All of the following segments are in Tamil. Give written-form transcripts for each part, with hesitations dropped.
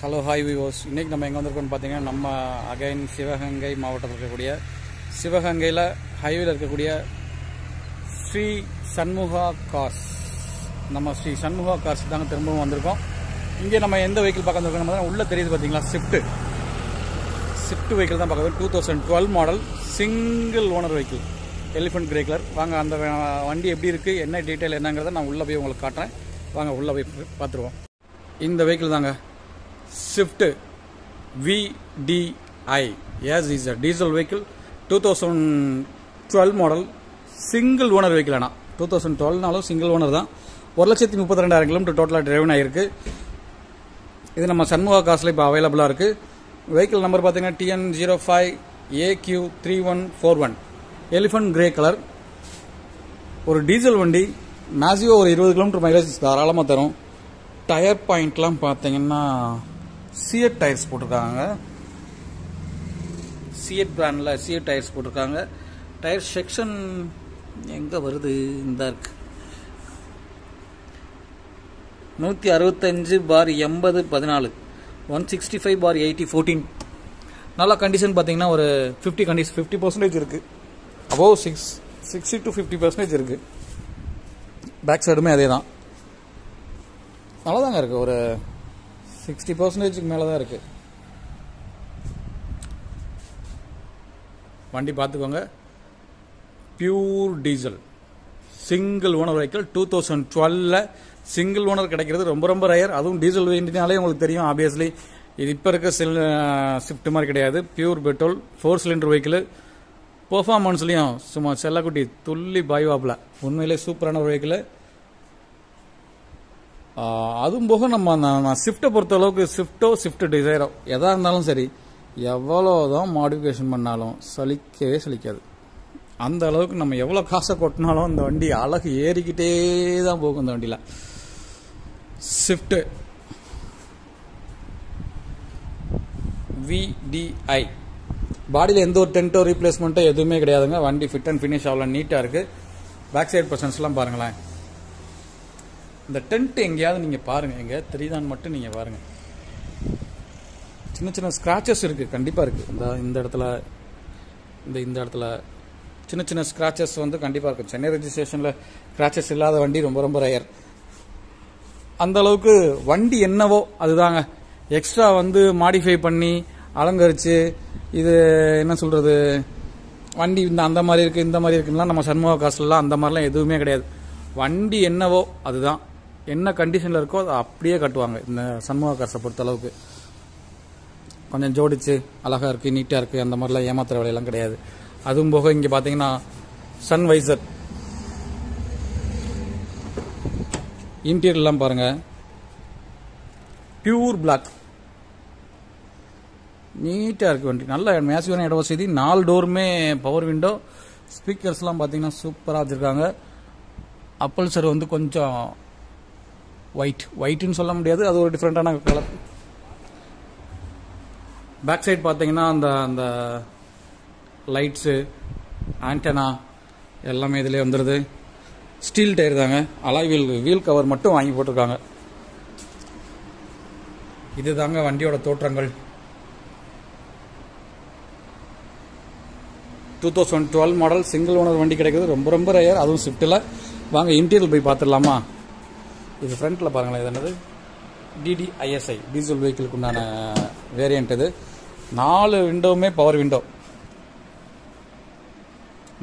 Hello hi விவோஸ். இன்றைக்கி நம்ம எங்கே வந்திருக்கோம்னு பார்த்தீங்கன்னா, நம்ம அகைன் சிவகங்கை மாவட்டத்தில் இருக்கக்கூடிய சிவகங்கையில் ஹைவேல இருக்கக்கூடிய ஸ்ரீ சண்முகா கார்ஸ், நம்ம ஸ்ரீ சண்முகா கார்ஸ் தாங்க திரும்பவும் வந்திருக்கோம். இங்கே நம்ம எந்த வெஹிக்கிள் பார்க்க வந்திருக்கோம் உள்ளே தெரியுது பார்த்தீங்களா, ஸ்விஃப்ட் வெஹிக்கிள் தான் பார்க்க. 2012 model single owner vehicle, elephant grey colour. வாங்க அந்த வண்டி எப்படி இருக்குது, என்ன டீட்டெயில் என்னங்கிறத நான் உள்ளே போய் உங்களுக்கு காட்டுறேன். வாங்க உள்ளே போய் பார்த்துருவோம். இந்த வெஹிக்கிள் தாங்க Swift VDI. Yes, is a diesel vehicle. 2012 model, single owner vehicle. 2012 single owner தான். 1,32,000 கிலோமீட்டர் டோட்டலாக டிரைவன் ஆகிருக்கு. இது நம்ம சண்முகா கார்ஸில் இப்போ அவைலபிளாக இருக்குது. வெஹிக்கிள் நம்பர் பார்த்தீங்கன்னா TN05AQ3141, எலிஃபென்ட் கிரே கலர். ஒரு டீசல் வண்டி, மேக்ஸிமம் ஒரு 20 கிலோமீட்டர் மைலேஜ் தாராளமாக தரும். டயர் பாயிண்ட்லாம் பார்த்தீங்கன்னா சியட் டயர்ஸ் போட்டிருக்காங்க. சியட் பிராண்டில் சியட் டயர்ஸ் போட்டிருக்காங்க. டயர் செக்ஷன் எங்கே வருது, இந்த இருக்கு 165/80/14, 165/80/14. நல்ல கண்டிஷன் பார்த்தீங்கன்னா ஒரு 50% இருக்குது. அபோவ் 60 to 50% இருக்குது. பேக் சைடுமே அதே தான், நல்லா தாங்க இருக்குது. ஒரு 60% மேலே தான் இருக்குது. வண்டி பார்த்துக்கோங்க. Pure diesel single owner vehicle. 2012 single owner கிடைக்கிறது ரொம்ப ரொம்ப ரயர். அதுவும் டீசல் வேண்டினாலே உங்களுக்கு தெரியும் ஆப்வியஸ்லி. இது இப்போ இருக்க ஸ்விஃப்ட் மாதிரி கிடையாது. Pure petrol 4 cylinder vehicle. பெர்ஃபார்மன்ஸ்லையும் சும்மா செல்லக்குட்டி துள்ளி பாய்வாப்பில். உண்மையிலே சூப்பரான ஒரு வெஹிக்கிள். அதுவும் போக நம்ம ஸ்விஃப்ட்டை பொறுத்த அளவுக்கு ஸ்விஃப்ட் டிசைரோ எதாக இருந்தாலும் சரி, எவ்வளோதான் மாடிஃபிகேஷன் பண்ணாலும் சலிக்காது. அந்த அளவுக்கு நம்ம எவ்வளோ காசை கொட்டினாலும் இந்த வண்டி அழகு ஏறிக்கிட்டே தான் போகும். இந்த வண்டியில் ஸ்விஃப்ட் VDI பாடியில் எந்த ஒரு டென்ட்டோ ரீப்ளேஸ்மெண்ட்டோ எதுவுமே கிடையாதுங்க. வண்டி ஃபிட் அண்ட் ஃபினிஷ் அவ்வளோ நீட்டாக இருக்குது. பேக் சைடு பர்சன்ஸ்லாம் பாருங்களேன். இந்த டென்ட் எங்கேயாவது நீங்கள் பாருங்கள், எங்கே தெரியுதான்னு மட்டும் நீங்கள் பாருங்கள். சின்ன சின்ன ஸ்க்ராச்சஸ் இருக்குது, கண்டிப்பாக இருக்குது. இந்த இடத்துல சின்ன சின்ன ஸ்க்ராச்சஸ் வந்து கண்டிப்பாக இருக்கும். சென்னை ரெஜிஸ்ட்ரேஷனில் ஸ்க்ராச்சஸ் இல்லாத வண்டி ரொம்ப ரொம்ப ரயர். அந்த அளவுக்கு வண்டி என்னவோ அதுதாங்க. எக்ஸ்ட்ரா வந்து மாடிஃபை பண்ணி அலங்கரித்து, இது என்ன சொல்கிறது, வண்டி அந்த மாதிரி இருக்குது இந்த மாதிரி இருக்குன்னா நம்ம சண்முகா காசுலாம் அந்த மாதிரிலாம் எதுவுமே கிடையாது. வண்டி என்னவோ அதுதான், என்ன கண்டிஷனில் இருக்கோ அதை அப்படியே கட்டுவாங்க. இந்த சண்முகா கார்ஸை பொறுத்த அளவுக்கு கொஞ்சம் ஜோடிச்சு அழகாக இருக்குது, நீட்டாக இருக்குது, அந்த மாதிரிலாம் ஏமாத்துற வேலையெல்லாம் கிடையாது. அதுவும் போக இங்கே பார்த்தீங்கன்னா சன்வைசர், இன்டீரியர்லாம் பாருங்கள், பியூர் பிளாக், நீட்டாக இருக்குது வண்டி. நல்ல மேசிவான இட வசதி. 4 டோருமே பவர் விண்டோ. ஸ்பீக்கர்ஸ்லாம் பார்த்தீங்கன்னா சூப்பராக வச்சுருக்காங்க. அப்பல்சர் வந்து கொஞ்சம் ஒயிட்னு சொல்ல முடியாது, அது ஒரு டிஃப்ரெண்டான கலர். பேக் சைடு பார்த்தீங்கன்னா அந்த லைட்ஸு, ஆண்டனா எல்லாமே இதிலே வந்துடுது. ஸ்டீல் டயர் தாங்க. அலாய் வீல் கவர் மட்டும் வாங்கி போட்டிருக்காங்க. இது தாங்க வண்டியோட தோற்றங்கள். 2012 மாடல் சிங்கிள் ஓனர் வண்டி கிடைக்கிறது ரொம்ப ரொம்ப ரயர், அதுவும் ஸ்விஃப்ட்டில். வாங்க இன்டீரியல் போய் பார்த்துடலாமா? இது ஃப்ரண்ட்டில் பாருங்களேன். இது என்னது, DDISI டீசல் வெஹிக்கிளுக்கு உண்டான வேரியண்ட். இது 4 விண்டோவுமே பவர் விண்டோ.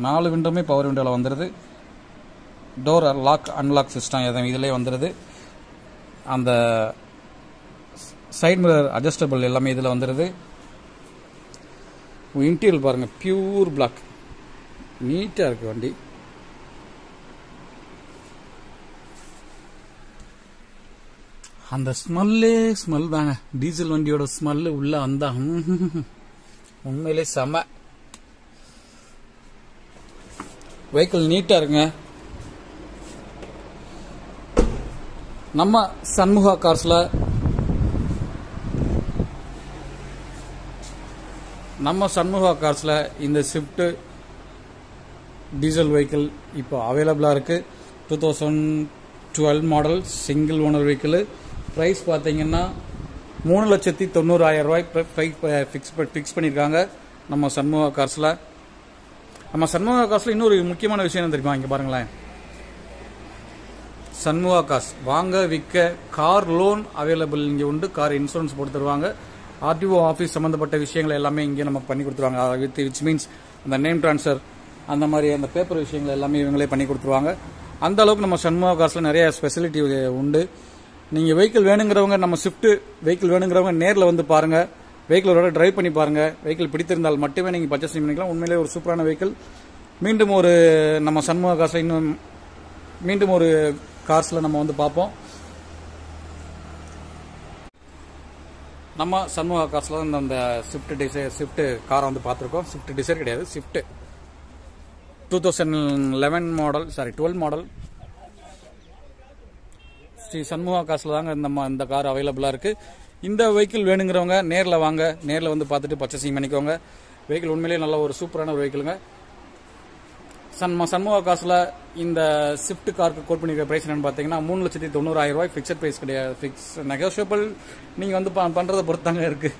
4 விண்டோவுமே பவர் விண்டோவில் வந்துடுது. டோர் லாக் அன்லாக் சிஸ்டம் எதுவும் இதிலே வந்துடுது. அந்த சைட் மிரர் அட்ஜஸ்டபிள் எல்லாமே இதில் வந்துடுது. இன்டீரியல் பாருங்கள், பியூர் பிளாக், நீட்டாக இருக்குது வண்டி. அந்த ஸ்மெல் தாங்க, டீசல் வண்டியோட ஸ்மெல்லு உள்ள வந்தா உண்மையிலே செம. வெஹிக்கிள் நீட்டாக இருக்குங்க. நம்ம சண்முகா கார்ஸில் இந்த ஸ்விஃப்ட் டீசல் வெஹிக்கிள் இப்போ அவைலபிளாக இருக்குது. 2012 model single owner vehicle. Price பார்த்தீங்கன்னா 3,90,000 ஃபிக்ஸ் பண்ணியிருக்காங்க நம்ம சண்முகா கார்ஸில். நம்ம சண்முகா கார்ஸில் இன்னொரு முக்கியமான விஷயம் என்ன தெரியுமா? இங்கே பாருங்களேன், சண்முகா கார்ஸ் வாங்க விற்க கார் லோன் அவைலபிள் இங்கே உண்டு. கார் இன்சூரன்ஸ் போட்டு தருவாங்க. ஆர்டிஓ ஆஃபீஸ் சம்மந்தப்பட்ட விஷயங்கள் எல்லாமே இங்கே நமக்கு பண்ணி கொடுத்துருவாங்க. விச் மீன்ஸ் அந்த நேம் ட்ரான்ஸ்ஃபர் அந்த மாதிரி அந்த பேப்பர் விஷயங்கள் எல்லாமே இவங்களே பண்ணி கொடுத்துருவாங்க. அந்த அளவுக்கு நம்ம சண்முகா கார்ஸில் நிறைய ஸ்பெசிலிட்டி உண்டு. நீங்கள் வெஹிக்கிள் வேணுங்கிறவங்க, நம்ம ஸ்விஃப்ட் வெஹிக்கிள் வேணுங்கிறவங்க நேரில் வந்து பாருங்கள், வெஹிக்கிளோட டிரைவ் பண்ணி பாருங்கள். வெஹிக்கிள் பிடித்திருந்தால் மட்டுமே நீங்கள் பர்ச்சேஸ் பண்ணிக்கலாம். உண்மையிலே ஒரு சூப்பரான வெஹிக்கிள். மீண்டும் ஒரு நம்ம சண்முகா கார்ஸில் இன்னும் மீண்டும் ஒரு கார்ஸில் நம்ம வந்து பார்ப்போம். நம்ம சண்முகா கார்ஸில் தான் அந்த ஸ்விஃப்ட் காரை வந்து பார்த்துருக்கோம். ஸ்விஃப்ட் டிசைர் கிடையாது, ஸ்விஃப்ட் 2011 மாடல், 12 மாடல். ஸ்ரீ சண்முகா கார்ஸில் தாங்க இந்த கார் அவைலபிளாக இருக்குது. இந்த வெஹிக்கிள் வேணுங்கிறவங்க நேரில் வாங்க, நேரில் வந்து பார்த்துட்டு பர்ச்சேசிங் பண்ணிக்கோங்க. வெஹிக்கிள் உண்மையிலேயே நல்ல ஒரு சூப்பரான ஒரு வெஹிக்கிளுங்க. சண்முகா கார்ஸில் இந்த ஸ்விஃப்ட் காருக்கு கோட் பண்ணிக்கிற ப்ரைஸ் என்னன்னு பார்த்தீங்கன்னா 3,90,000 ஃபிக்ஸட் ப்ரைஸ் கிடையாது. நெகோஷியபிள் நீங்கள் வந்து பண்ணுறதை பொறுத்தாங்க இருக்குது.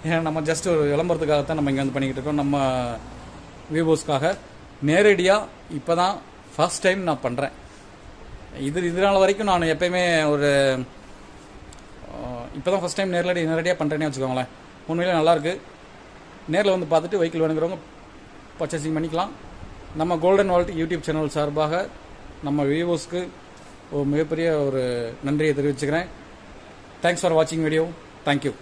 ஏன்னா நம்ம ஜஸ்ட் ஒரு விளம்பரத்துக்காகத்தான் நம்ம இங்கே வந்து பண்ணிக்கிட்டு இருக்கோம். நம்ம வியூவர்ஸ்க்காக நேரடியாக இப்போ தான் ஃபர்ஸ்ட் டைம் நான் பண்ணுறேன். இதனால் வரைக்கும் நான் எப்பயுமே ஒரு இப்போ தான் ஃபர்ஸ்ட் டைம் நேரடியாக பண்ணுறேன்னே வச்சுக்கோங்களேன். உண்மையிலே நல்லாயிருக்கு. நேரில் வந்து பார்த்துட்டு வெஹிக்கிள் வேணுங்கிறவங்க பர்ச்சேசிங் பண்ணிக்கலாம். நம்ம கோல்டன் வால்ட் யூடியூப் சேனல் சார்பாக நம்ம வியூவர்ஸ்க்கு ஒரு மிகப்பெரிய ஒரு நன்றியை தெரிவிச்சுக்கிறேன். தேங்க்ஸ் ஃபார் வாட்சிங் வீடியோ. தேங்க்யூ.